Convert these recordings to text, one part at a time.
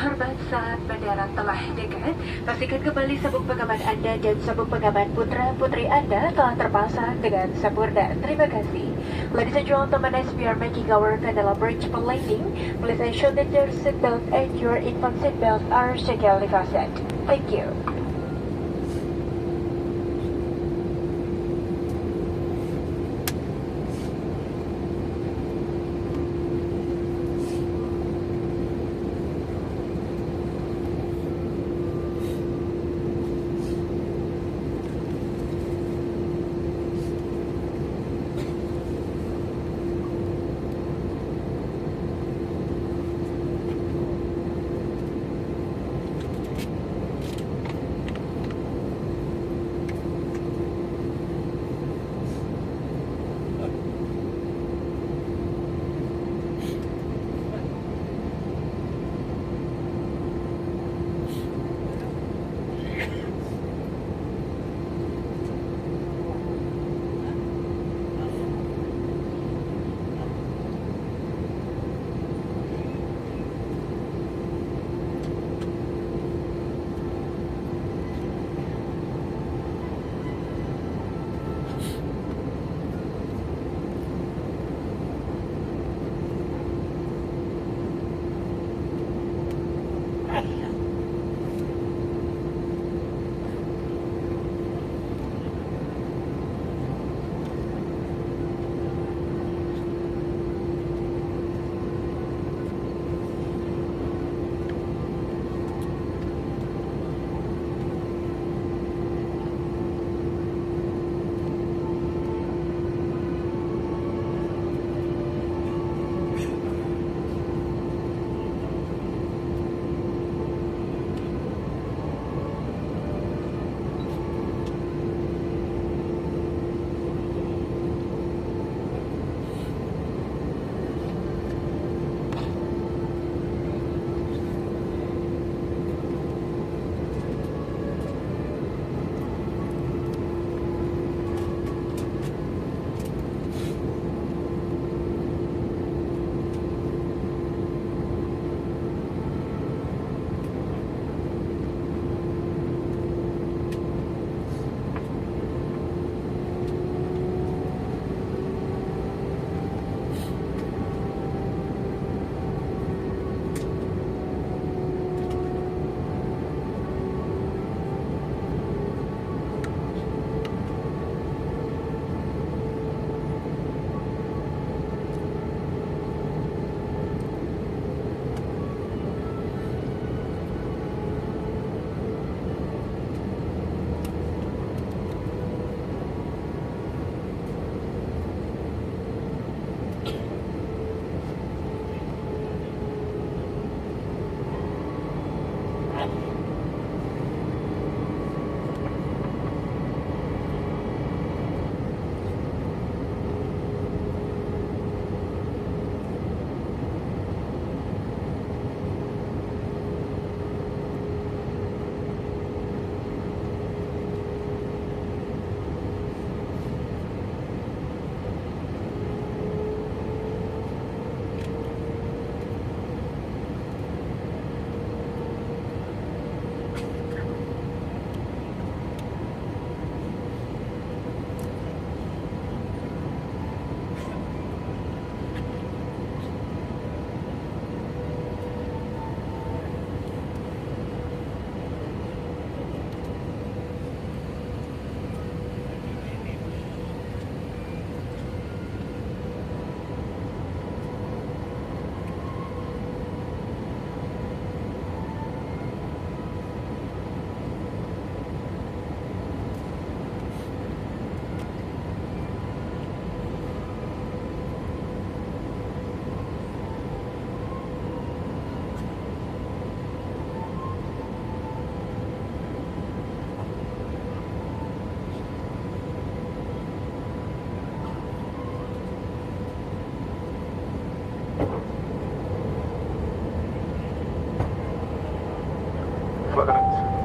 hormat saat mendarat telah dekat, pastikan kembali sabuk pengaman Anda dan sabuk pengaman putra-putri Anda telah terpasang dengan sempurna. Terima kasih. Ladies and gentlemen, as we are making our Candela Bridge landing, please ensure that your seatbelt and your infant seatbelt are securely fastened. Thank you.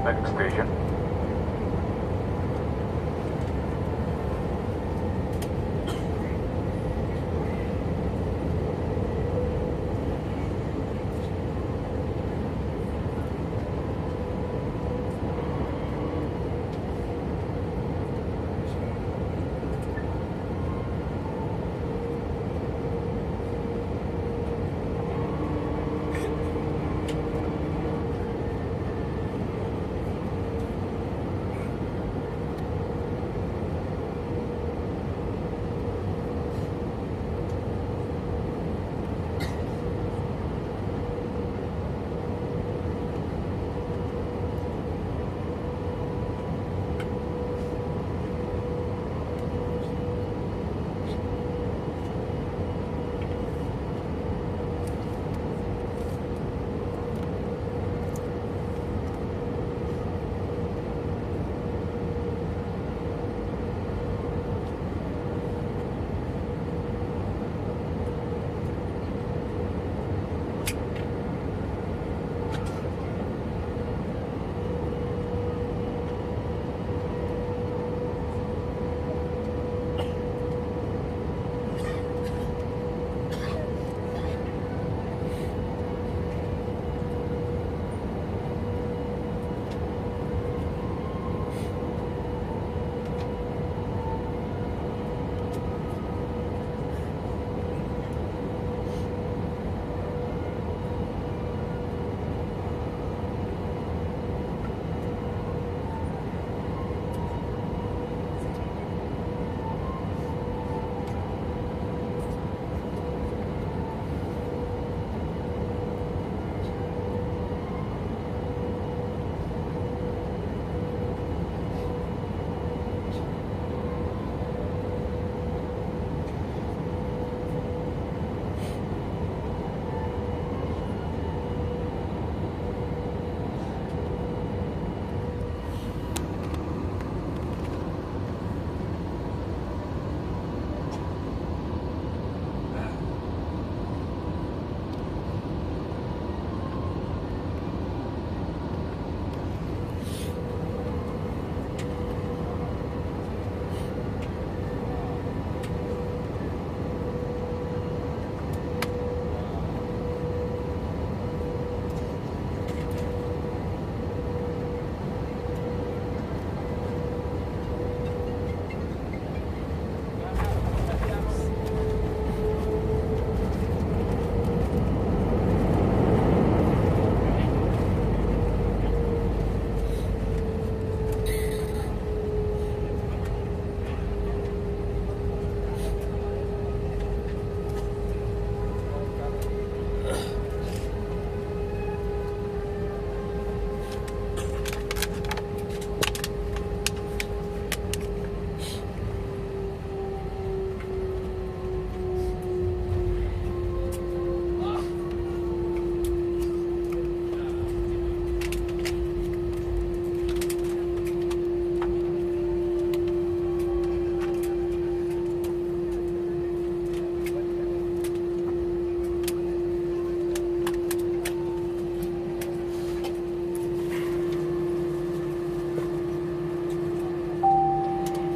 Next station.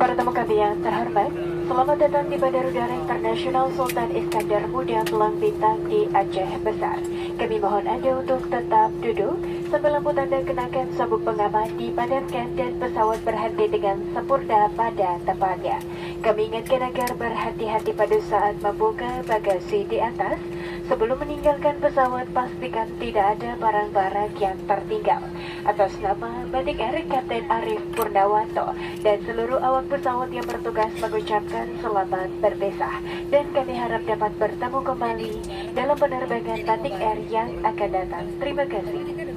Para tamu kami yang terhormat, selamat datang di Bandara Udara Internasional Sultan Iskandar Muda Belang Bintang di Aceh Besar. Kami mohon Anda untuk tetap duduk sambil lampu tanda kenakan sabuk pengaman dipadamkan dan pesawat berhenti dengan sempurna pada tempatnya. Kami ingatkan agar berhati-hati pada saat membuka bagasi di atas. Sebelum meninggalkan pesawat, pastikan tidak ada barang-barang yang tertinggal. Atas nama Batik Air Kapten Arif Purnawanto dan seluruh awak pesawat yang bertugas mengucapkan selamat berpisah. Dan kami harap dapat bertemu kembali dalam penerbangan Batik Air yang akan datang. Terima kasih.